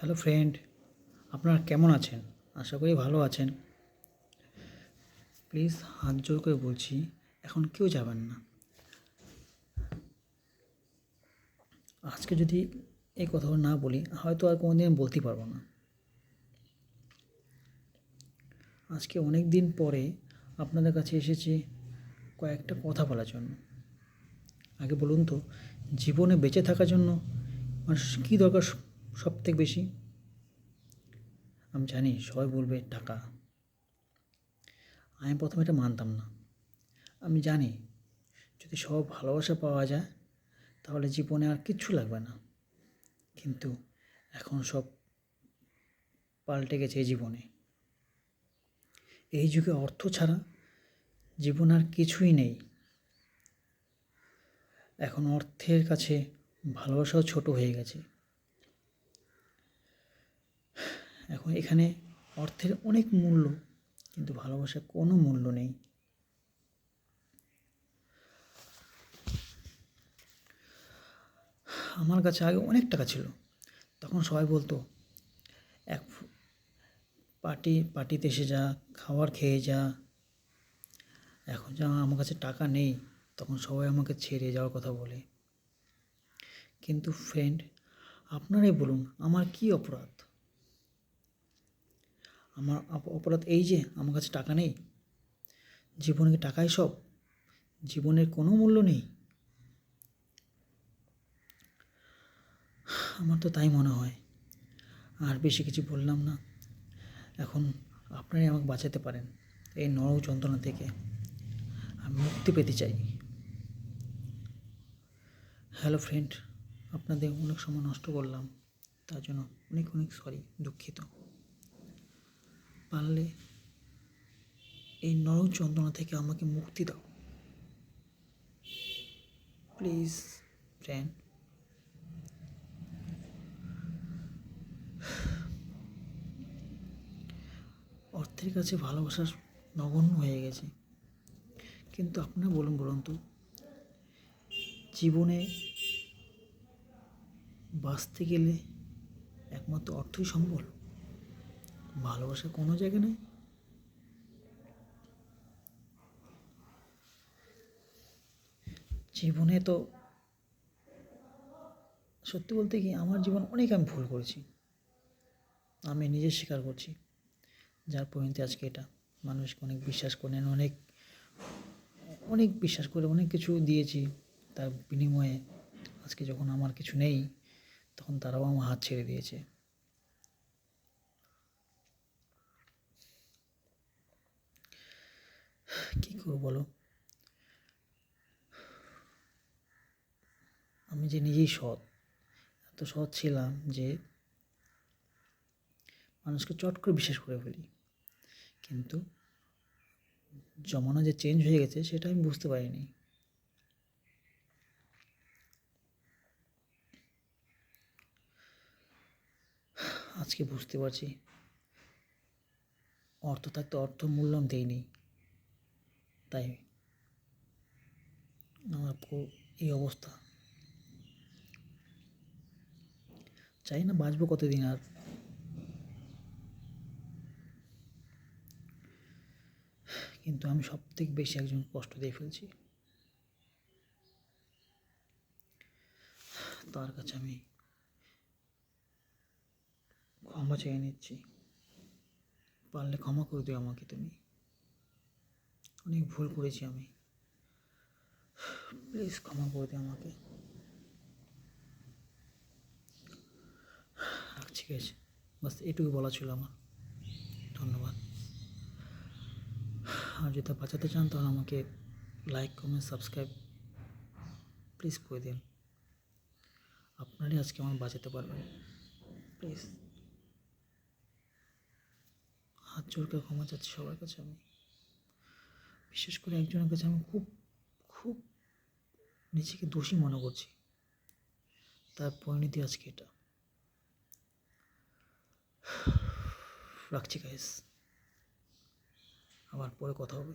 Hello friend, আপনারা কেমন আছেন? আশা করি ভালো আছেন। প্লিজ হাত জোর করে বলছি, এখন কেউ যাবেন না। আজকে যদি এই কথাগুলো না বলি, হয়তো আর কোনো দিন বলতে পারবো না। আজকে অনেক দিন পরে আপনাদের কাছে এসেছি কয়েকটা কথা বলার জন্য। আগে বলুন তো, জীবনে বেঁচে থাকার জন্য মানুষের কী দরকার সবথেকে বেশি? আমি জানি সবাই বলবে টাকা। আমি প্রথমে এটা মানতাম না। আমি জানি যদি সব ভালোবাসা পাওয়া যায় তাহলে জীবনে আর কিচ্ছু লাগবে না। কিন্তু এখন সব পাল্টে গেছে এই জীবনে। এই যুগে অর্থ ছাড়া জীবন আর কিছুই নেই। এখন অর্থের কাছে ভালোবাসাও ছোট হয়ে গেছে। এখন এখানে অর্থের অনেক মূল্য, কিন্তু ভালোবাসার কোনো মূল্য নেই। আমার কাছে আগে অনেক টাকা ছিল, তখন সবাই বলতো এক পার্টিতে এসে যা, খাবার খেয়ে যা। এখন যা আমার কাছে টাকা নেই, তখন সবাই আমাকে ছেড়ে যাওয়ার কথা বলে। কিন্তু ফ্রেন্ড, আপনারাই বলুন, আমার কী অপরাধ? আমার অপরাধ এই যে আমার কাছে টাকা নেই? জীবনে কি টাকাই সব? জীবনের কোনো মূল্য নেই? আমার তো তাই মনে হয়। আর বেশি কিছু বললাম না। এখন আপনারাই আমাকে বাঁচাতে পারেন এই নরক যন্ত্রণা থেকে। আমি মুক্তি পেতে চাই। হ্যালো ফ্রেন্ড, আপনাদের অনেক সময় নষ্ট করলাম, তার জন্য অনেক অনেক সরি, দুঃখিত। পারলে এই নরক যন্ত্রণা থেকে আমাকে মুক্তি দাও প্লিজ ফ্রেন্ড। অর্থের কাছে ভালোবাসা নগণ্য হয়ে গেছে। কিন্তু আপনারা বলুন তো, জীবনে বাঁচতে গেলে একমাত্র অর্থই সম্বল? ভালোবাসা কোনো জায়গা নেই? জীবনে তো সত্যি বলতে কি, আমার জীবন অনেক আমি ভুল করেছি, আমি নিজে স্বীকার করছি। যার পরিণতি আজকে এটা। মানুষকে অনেক বিশ্বাস করেন, অনেক অনেক বিশ্বাস করে অনেক কিছু দিয়েছি, তার বিনিময়ে আজকে যখন আমার কিছু নেই, তখন তারাও আমার হাত ছেড়ে দিয়েছে। কী করবো বলো? আমি যে নিজেই সৎ, এত সৎ ছিলাম যে মানুষকে চট করে বিশ্বাস করে ফেলি। কিন্তু জমানা যে চেঞ্জ হয়ে গেছে সেটা আমি বুঝতে পারিনি। আজকে বুঝতে পারছি, অর্থ থাকতে অর্থ মূল্য আমি দেইনি, তাই আমার এই অবস্থা। চাই না বাঁচবো কতদিন আর। কিন্তু আমি সবথেকে বেশি একজন কষ্ট দিয়ে ফেলছি। তার কাছে আমি ক্ষমা চেয়ে নিচ্ছি। পারলে ক্ষমা করে দিও আমাকে তুমি। অনেক ভুল করেছি আমি, প্লিজ ক্ষমা করে দিও আমাকে। ঠিক আছে, বাস এটুকু বলা ছিল আমার। ধন্যবাদ। আর যদি বাঁচাতে চান তাহলে আমাকে লাইক, কমেন্ট, সাবস্ক্রাইব প্লিজ করে দিন। আপনারই আজকে আমার বাঁচাতে পারবেন। প্লিজ হাত জোর করে ক্ষমা চাচ্ছি সবার কাছে আমি। বিশেষ করে একজনের কাছে আমি খুব খুব নিজেকে দোষী মনে করছি, তার পরিণতি আজকে এটা। রাখছি গাইস, আবার পরে কথা হবে।